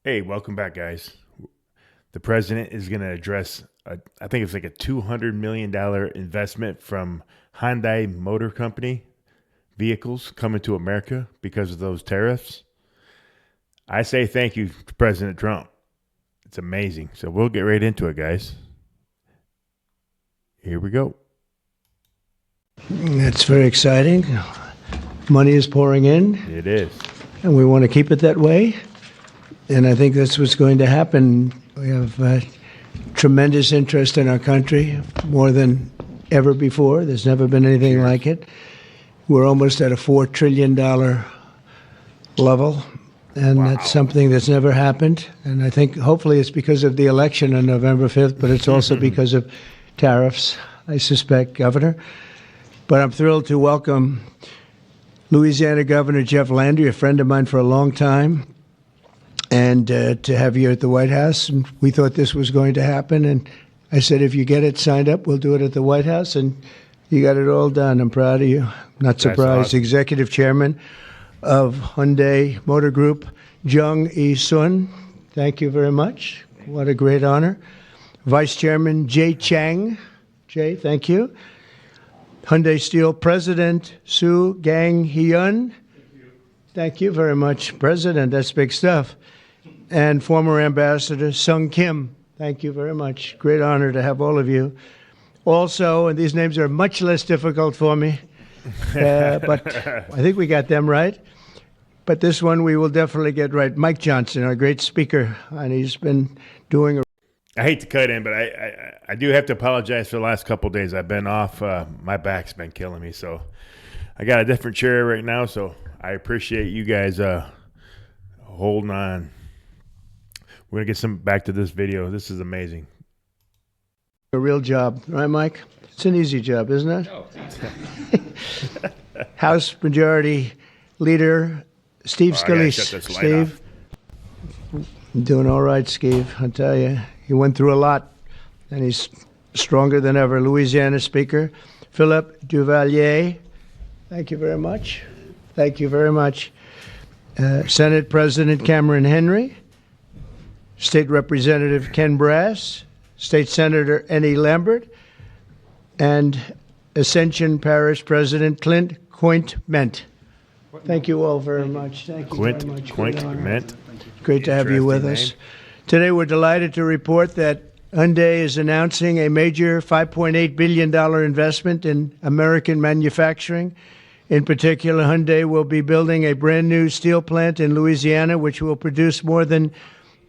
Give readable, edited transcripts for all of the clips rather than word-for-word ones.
Hey, welcome back, guys. The president is going to address, I think it's like a $200 million investment from Hyundai Motor Company vehicles coming to America because of those tariffs. I say thank you to President Trump. It's amazing. So we'll get right into it, guys. Here we go. It's very exciting. Money is pouring in, It is. and we want to keep it that way. And I think that's what's going to happen. We have tremendous interest in our country, more than ever before. There's never been anything like it. We're almost at a $4 trillion level, and that's something that's never happened. And I think hopefully it's because of the election on November 5th, but it's also because of tariffs, I suspect, Governor. But I'm thrilled to welcome Louisiana Governor Jeff Landry, a friend of mine for a long time, and to have you at the White House. And we thought this was going to happen. And I said, if you get it signed up, we'll do it at the White House. And you got it all done. I'm proud of you. Not surprised. Awesome. Executive Chairman of Hyundai Motor Group, Jung E-sun. Thank you very much. What a great honor. Vice Chairman Jay Chang. Jay, thank you. Hyundai Steel President Soo Gang Hyun. Thank you very much, President. That's big stuff. And former Ambassador Sung Kim. Thank you very much. Great honor to have all of you. Also, and these names are much less difficult for me, but I think we got them right. But this one we will definitely get right. Mike Johnson, our great speaker, and he's been doing a I hate to cut in, but I do have to apologize for the last couple of days. I've been off. My back's been killing me, so I got a different chair right now. So I appreciate you guys holding on. We're gonna get back to this video. This is amazing. real job, right, Mike? It's an easy job, isn't it? Oh, House Majority Leader Steve I gotta Scalise. shut this light Steve, you're doing all right, Steve. I tell you, he went through a lot, and he's stronger than ever. Louisiana Speaker Philip Duvalier. Thank you very much. Thank you very much. Senate President Cameron Henry, State Representative Ken Brass, State Senator Ennie Lambert, and Ascension Parish President Clint Coint-Ment. Thank you all very much. Thank you very much. Coint-Ment. Great to have you with us. Interesting Today we're delighted to report that Hyundai is announcing a major $5.8 billion investment in American manufacturing. In particular, Hyundai will be building a brand new steel plant in Louisiana, which will produce more than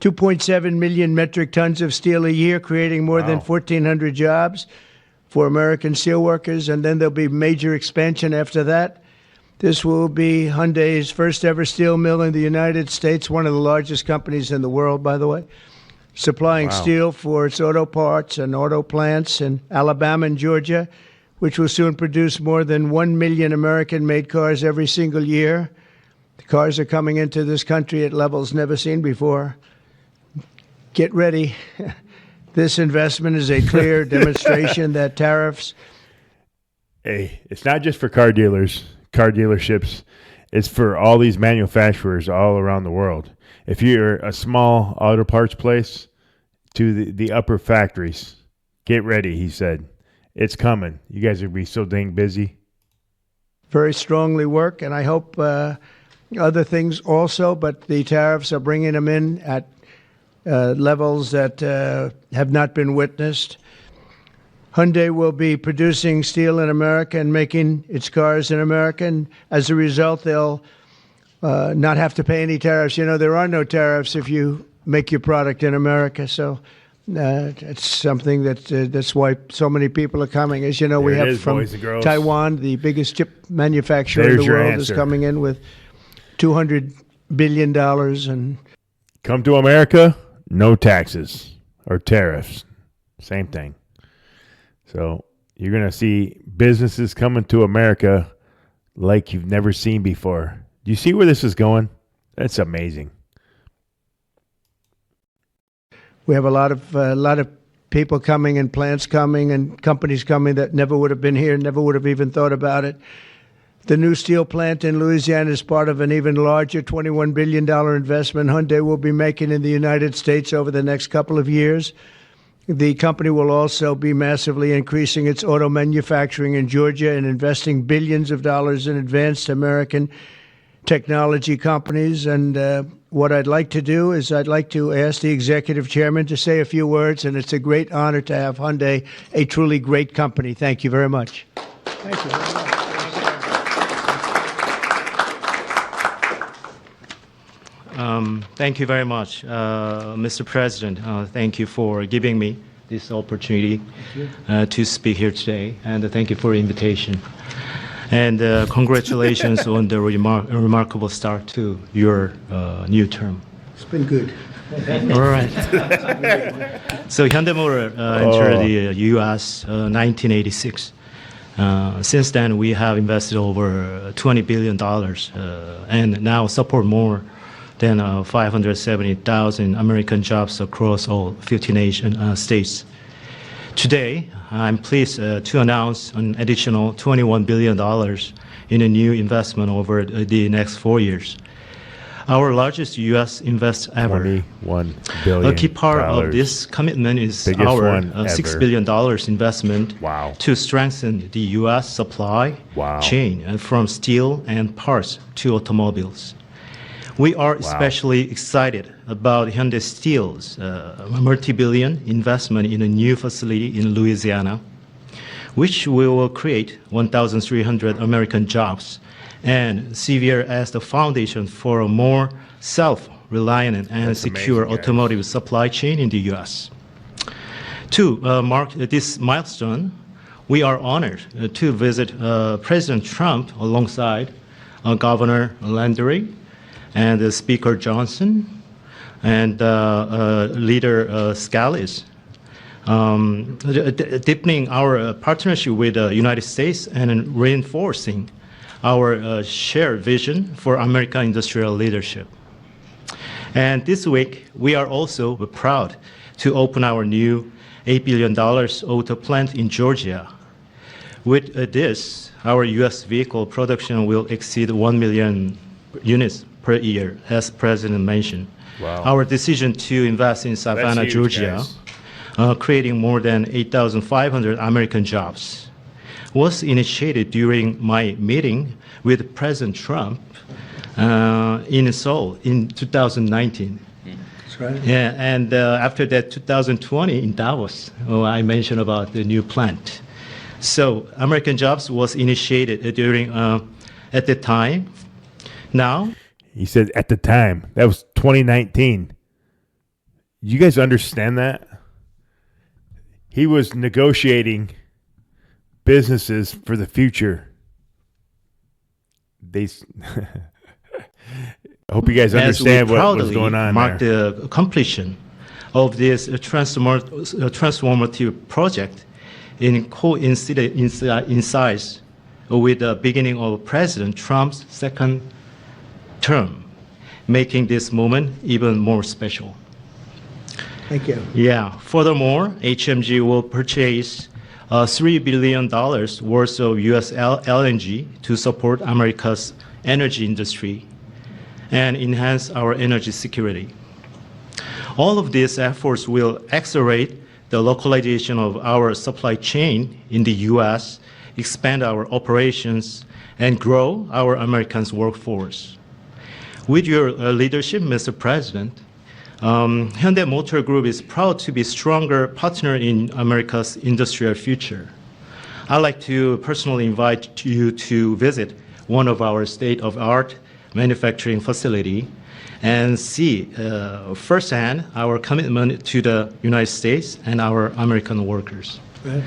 2.7 million metric tons of steel a year, creating more than 1,400 jobs for American steelworkers. And then there'll be major expansion after that. This will be Hyundai's first ever steel mill in the United States, one of the largest companies in the world, by the way, supplying steel for its auto parts and auto plants in Alabama and Georgia, which will soon produce more than 1 million American-made cars every single year. The cars are coming into this country at levels never seen before. Get ready. This investment is a clear demonstration that tariffs. Hey, it's not just for car dealerships. It's for all these manufacturers all around the world. If you're a small auto parts place to the upper factories, get ready, he said. It's coming. You guys are going to be so dang busy. Very strongly work, and I hope other things also, but the tariffs are bringing them in at levels that have not been witnessed. Hyundai will be producing steel in America and making its cars in America, and as a result, they'll not have to pay any tariffs. You know, there are no tariffs if you make your product in America, so it's something that's why so many people are coming. As you know, we have from Taiwan, the biggest chip manufacturer in the world, is coming in with $200 billion. And come to America, no taxes or tariffs. Same thing. So you're going to see businesses coming to America like you've never seen before. Do you see where this is going? That's amazing. We have a lot of people coming and plants coming and companies coming that never would have been here, never would have even thought about it. The new steel plant in Louisiana is part of an even larger $21 billion investment Hyundai will be making in the United States over the next couple of years. The company will also be massively increasing its auto manufacturing in Georgia and investing billions of dollars in advanced American technology companies. And what I'd like to do is I'd like to ask the executive chairman to say a few words, and it's a great honor to have Hyundai, a truly great company. Thank you very much. Thank you very much. Thank you very much, Mr. President. Thank you for giving me this opportunity to speak here today, and thank you for the invitation. And congratulations on the remarkable start to your new term. It's been good. All right. So Hyundai Motor entered the U.S. 1986. Since then, we have invested over $20 billion and now support more than 570,000 American jobs across all 15 Asian states. Today, I'm pleased to announce an additional $21 billion in a new investment over the next 4 years. Our largest U.S. invest ever. $21 billion. A key part of this commitment is Biggest our one $6 ever. billion investment Wow. to strengthen the U.S. supply Wow. chain from steel and parts to automobiles. We are especially excited about Hyundai Steel's multi-billion investment in a new facility in Louisiana, which will create 1,300 American jobs and serve as the foundation for a more self-reliant and That's secure amazing, guys. automotive supply chain in the U.S. To mark this milestone, we are honored to visit President Trump alongside Governor Landry and Speaker Johnson and Leader Scalise, deepening our partnership with the United States and reinforcing our shared vision for American industrial leadership. And this week, we are also proud to open our new $8 billion auto plant in Georgia. With this, our U.S. vehicle production will exceed 1 million units per year, as President mentioned. Wow. Our decision to invest in Savannah, huge, Georgia, creating more than 8,500 American jobs, was initiated during my meeting with President Trump in Seoul in 2019. That's right. Yeah, and after that, 2020 in Davos, I mentioned about the new plant. So American jobs was initiated during at the time. Now, He said at the time, that was 2019. You guys understand that? He was negotiating businesses for the future. I hope you guys understand what was going on mark there. the completion of this transformative project coincides with the beginning of President Trump's second term, making this moment even more special. Thank you. Yeah. Furthermore, HMG will purchase $3 billion worth of U.S. LNG to support America's energy industry and enhance our energy security. All of these efforts will accelerate the localization of our supply chain in the U.S., expand our operations, and grow our American workforce. With your leadership, Mr. President, Hyundai Motor Group is proud to be a stronger partner in America's industrial future. I'd like to personally invite you to visit one of our state-of-the-art manufacturing facility and see firsthand our commitment to the United States and our American workers. Right.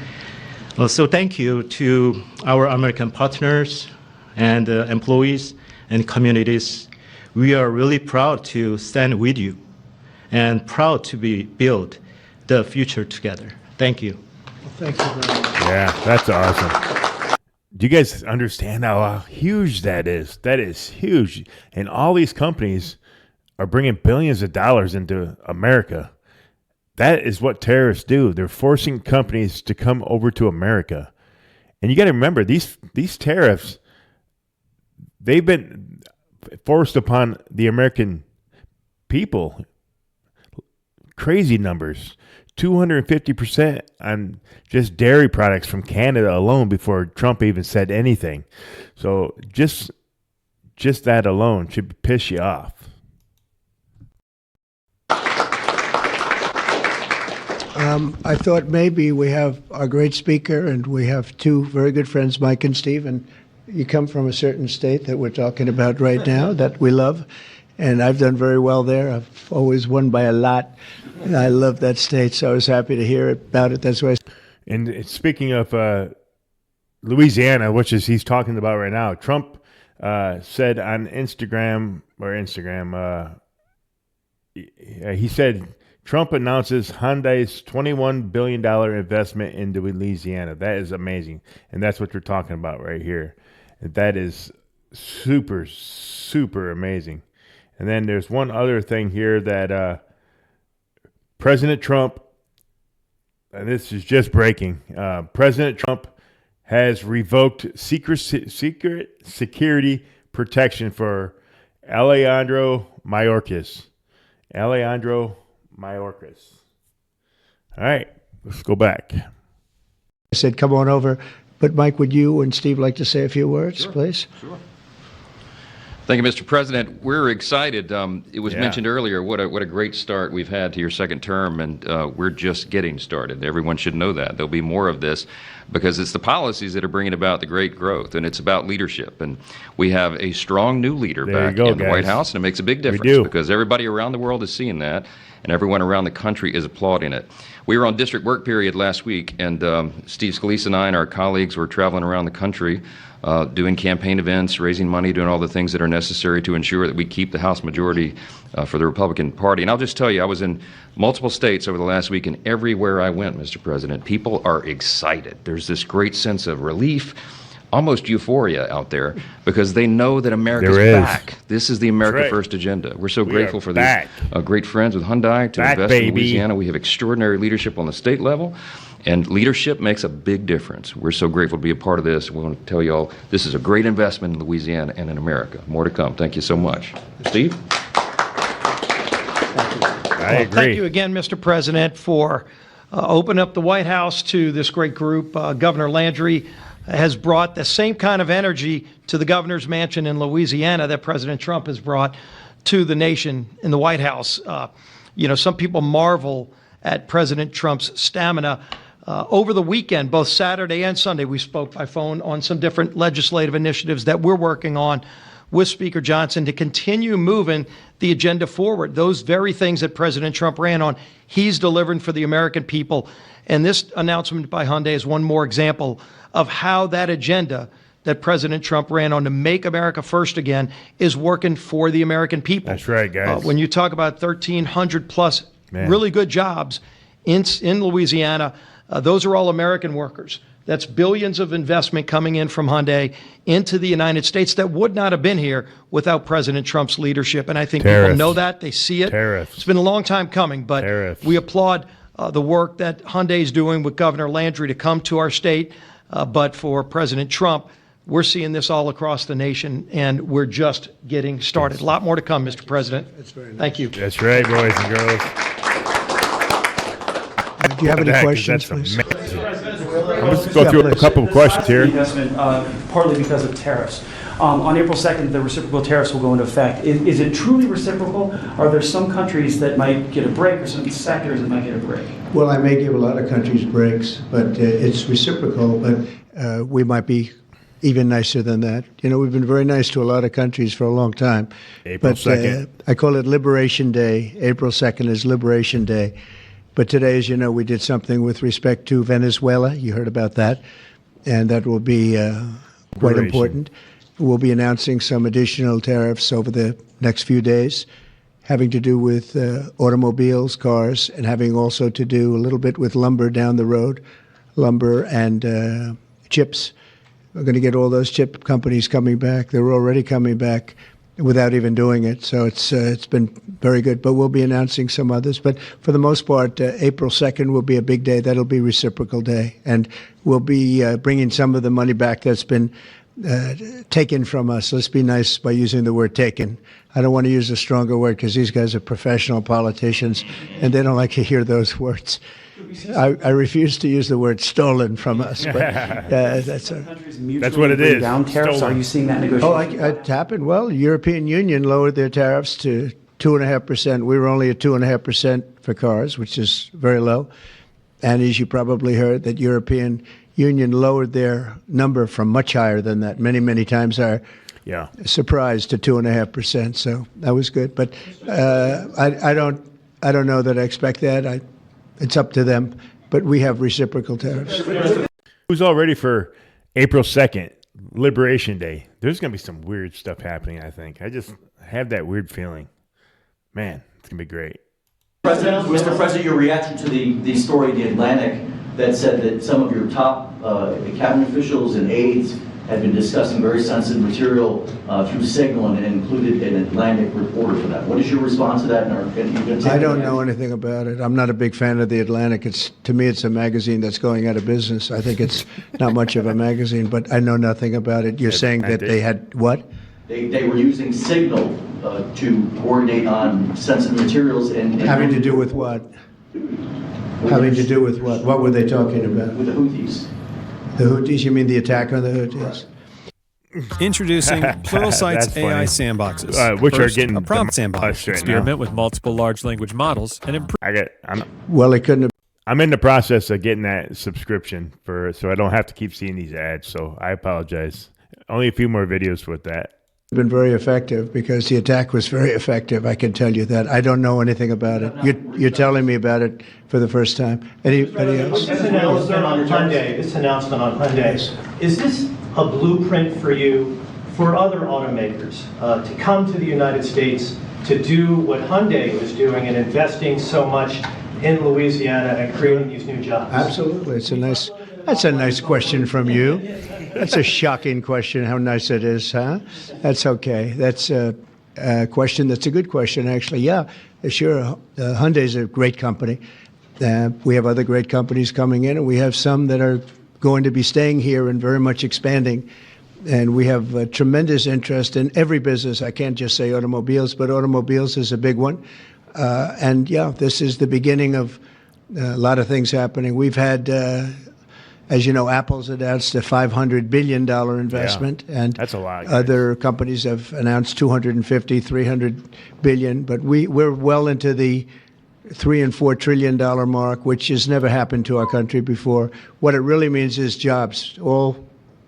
So thank you to our American partners and employees and communities. We are really proud to stand with you and proud to build the future together. Thank you. Thank you very much. Yeah, that's awesome. Do you guys understand how huge that is? That is huge. And all these companies are bringing billions of dollars into America. That is what tariffs do. They're forcing companies to come over to America. And you got to remember, these tariffs they've been forced upon the American people crazy numbers, 250% on just dairy products from Canada alone before Trump even said anything. So just that alone should piss you off. I thought maybe we have our great speaker, and we have two very good friends, Mike and Steve, and you come from a certain state that we're talking about right now that we love, and I've done very well there. I've always won by a lot. I love that state, so I was happy to hear about it. That's why. And speaking of Louisiana, which is he's talking about right now, Trump said on Instagram, he said, Trump announces Hyundai's $21 billion investment into Louisiana. That is amazing. And that's what you're talking about right here. And that is super, super amazing. And then there's one other thing here that President Trump, and this is just breaking, President Trump has revoked secret security protection for Alejandro Mayorkas. All right, let's go back. I said, come on over. But Mike, would you and Steve like to say a few words, please? Sure. Thank you, Mr. President. We're excited. It was mentioned earlier what a great start we've had to your second term, and we're just getting started. Everyone should know that. There'll be more of this because it's the policies that are bringing about the great growth, and it's about leadership. And we have a strong new leader back in the White House, and it makes a big difference because everybody around the world is seeing that, and everyone around the country is applauding it. We were on district work period last week, and Steve Scalise and I and our colleagues were traveling around the country doing campaign events, raising money, doing all the things that are necessary to ensure that we keep the House majority for the Republican Party. And I'll just tell you, I was in multiple states over the last week, and everywhere I went, Mr. President, people are excited. There's this great sense of relief, almost euphoria out there, because they know that America's back. This is the America First agenda. We're so grateful for these great friends with Hyundai to invest in Louisiana. We have extraordinary leadership on the state level. And leadership makes a big difference. We're so grateful to be a part of this. We want to tell you all this is a great investment in Louisiana and in America. More to come. Thank you so much. Steve? I agree. Thank you again, Mr. President, for opening up the White House to this great group. Governor Landry has brought the same kind of energy to the governor's mansion in Louisiana that President Trump has brought to the nation in the White House. Some people marvel at President Trump's stamina. Over the weekend, both Saturday and Sunday, we spoke by phone on some different legislative initiatives that we're working on with Speaker Johnson to continue moving the agenda forward. Those very things that President Trump ran on, he's delivering for the American people. And this announcement by Hyundai is one more example of how that agenda that President Trump ran on to make America first again is working for the American people. That's right, guys. When you talk about 1,300 plus really good jobs in Louisiana, those are all American workers. That's billions of investment coming in from Hyundai into the United States that would not have been here without President Trump's leadership. And I think people know that. They see it. It's been a long time coming, but we applaud the work that Hyundai is doing with Governor Landry to come to our state. But for President Trump, we're seeing this all across the nation, and we're just getting started. A lot more to come, Mr. President. Thank you. That's right, boys and girls. Do you have any questions, please? I'm just go through a couple of questions here. Investment, partly because of tariffs. On April 2nd, the reciprocal tariffs will go into effect. Is it truly reciprocal? Are there some countries that might get a break or some sectors that might get a break? Well, I may give a lot of countries breaks, but it's reciprocal, but we might be even nicer than that. We've been very nice to a lot of countries for a long time. April 2nd. I call it Liberation Day. April 2nd is Liberation Day. But today, as you know, we did something with respect to Venezuela. You heard about that. And that will be quite important. We'll be announcing some additional tariffs over the next few days, having to do with automobiles, cars, and having also to do a little bit with lumber down the road, lumber and chips. We're going to get all those chip companies coming back. They're already coming back without even doing it. So it's been very good. But we'll be announcing some others. But for the most part, April 2nd will be a big day. That'll be reciprocal day. And we'll be bringing some of the money back that's been taken from us. Let's be nice by using the word taken. I don't want to use a stronger word because these guys are professional politicians and they don't like to hear those words. I refuse to use the word stolen from us, but that's what it is. Down tariffs. Stolen. Are you seeing that negotiation? it happened. Well, the European Union lowered their tariffs to 2.5%. We were only at 2.5% for cars, which is very low. And as you probably heard, that European Union lowered their number from much higher than that, many, many times higher. Yeah. Surprise to 2.5%. So that was good. But I don't know that I expect that. It's up to them. But we have reciprocal tariffs. Who's all ready for April 2nd, Liberation Day? There's going to be some weird stuff happening, I think. I just have that weird feeling. Man, it's going to be great. Mr. President, your reaction to the story in The Atlantic that said that some of your top cabinet officials and aides had been discussing very sensitive material through Signal and included an Atlantic reporter for that. What is your response to that? I don't know anything about it. I'm not a big fan of The Atlantic. To me, it's a magazine that's going out of business. I think it's not much of a magazine, but I know nothing about it. You're saying that they had what? They were using Signal to coordinate on sensitive materials and Having to do with what? Having to do with what? What were they talking about? with the Houthis. The Houthis? You mean the attack on the Houthis? Introducing Pluralsight's That's AI funny. sandboxes. Which are First, getting a prompt demolished sandbox. right now. Experiment with multiple large language models and improve. Well, it couldn't have I'm in the process of getting that subscription so I don't have to keep seeing these ads. So I apologize. Only a few more videos with that. been very effective because the attack was very effective. I can tell you that. I don't know anything about it. You're telling me about it for the first time. Anybody else? This announcement on Hyundai, is this a blueprint for you for other automakers to come to the United States to do what Hyundai was doing and investing so much in Louisiana and creating these new jobs? Absolutely. That's a nice question from you. That's a shocking question, how nice it is, huh? That's okay. That's a question that's a good question, actually. Yeah, sure. Hyundai's a great company. We have other great companies coming in, and we have some that are going to be staying here and very much expanding. And we have tremendous interest in every business. I can't just say automobiles, but automobiles is a big one. And yeah, this is the beginning of a lot of things happening. We've had, as you know, Apple's announced a $500 billion investment. Yeah, and that's a lot, guys. Other companies have announced $250, $300 billion. But we're well into the $3 and $4 trillion mark, which has never happened to our country before. What it really means is jobs. All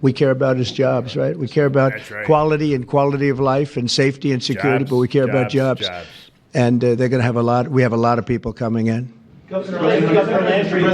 we care about is jobs, right? We care about quality and quality of life and safety and security, but we care about jobs. And they're going to have we have a lot of people coming in. Governor Landry, I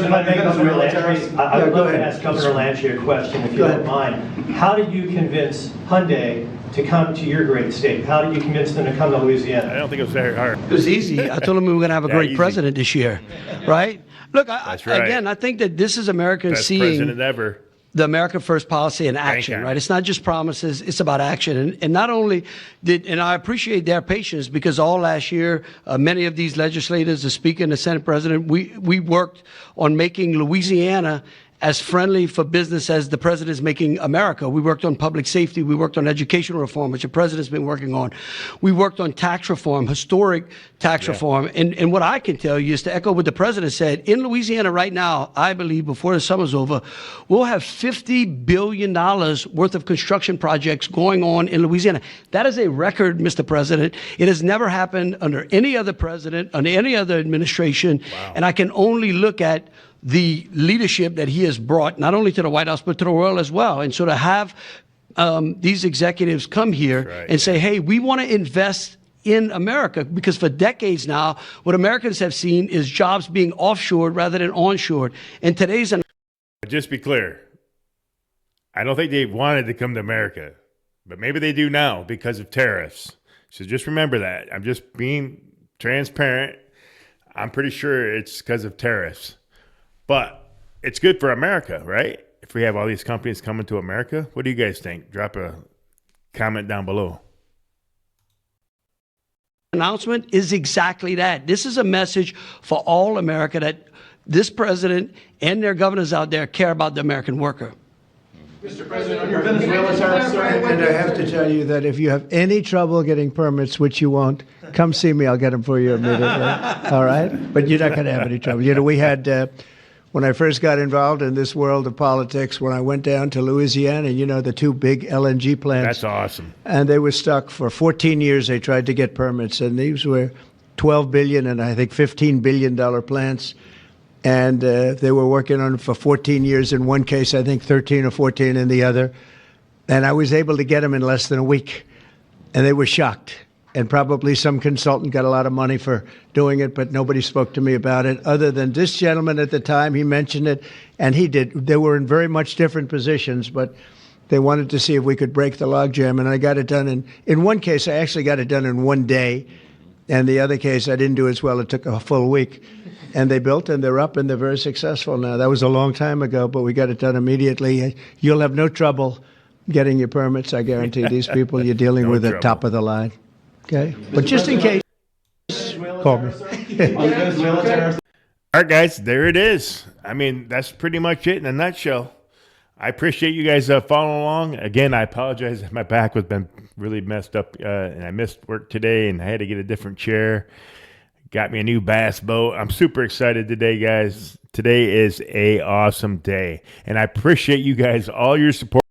would love to ask Governor Landry a question, if you don't mind. How did you convince Hyundai to come to your great state? How did you convince them to come to Louisiana? I don't think it was very hard. It was easy. I told them we were going to have a great easy. president this year, right? Look, again, I think that this is Americans Best seeing president ever. the America First policy in action, right? It's not just promises, it's about action. And not only and I appreciate their patience because all last year, many of these legislators, the Speaker and the Senate President, we worked on making Louisiana as friendly for business as the president is making America. We worked on public safety. We worked on education reform, which the president's been working on. We worked on tax reform, historic tax reform. And what I can tell you is to echo what the president said, in Louisiana right now, I believe before the summer's over, we'll have $50 billion worth of construction projects going on in Louisiana. That is a record, Mr. President. It has never happened under any other president, under any other administration. Wow. And I can only look at the leadership that he has brought, not only to the White House, but to the world as well. And so to have these executives come here and say, hey, we want to invest in America, because for decades now, what Americans have seen is jobs being offshored rather than onshored. And today's... Just be clear. I don't think they wanted to come to America, but maybe they do now because of tariffs. So just remember that. I'm just being transparent. I'm pretty sure it's because of tariffs. But it's good for America, right? If we have all these companies coming to America, what do you guys think? Drop a comment down below. Announcement is exactly that. This is a message for all America that this president and their governors out there care about the American worker. Mr. President, on your Venezuela tariff, sir. And I have to tell you that if you have any trouble getting permits, which you won't, come see me. I'll get them for you immediately. All right? But you're not going to have any trouble. You know, we had, when I first got involved in this world of politics, when I went down to Louisiana, you know, the two big LNG plants. That's awesome. And they were stuck for 14 years. They tried to get permits, and these were $12 billion and I think $15 billion plants. And they were working on it for 14 years in one case, I think 13 or 14 in the other. And I was able to get them in less than a week. And they were shocked. And probably some consultant got a lot of money for doing it, but nobody spoke to me about it other than this gentleman at the time. He mentioned it, and he did. They were in very much different positions, but they wanted to see if we could break the logjam. And I got it done. In one case, I actually got it done in one day. And the other case, I didn't do as well. It took a full week. And they built, and they're up, and they're very successful now. That was a long time ago, but we got it done immediately. You'll have no trouble getting your permits. I guarantee these people you're dealing with at top of the line. Okay? But just in case, call me. All right, guys, there it is. I mean, that's pretty much it in a nutshell. I appreciate you guys following along. Again, I apologize if my back was been really messed up, and I missed work today, and I had to get a different chair. Got me a new bass boat. I'm super excited today, guys. Today is a awesome day, and I appreciate you guys, all your support.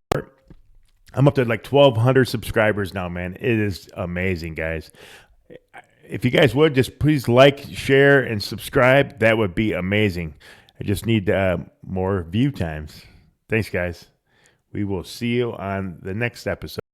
I'm up to like 1,200 subscribers now, man. It is amazing, guys. If you guys would, just please like, share, and subscribe. That would be amazing. I just need more view times. Thanks, guys. We will see you on the next episode.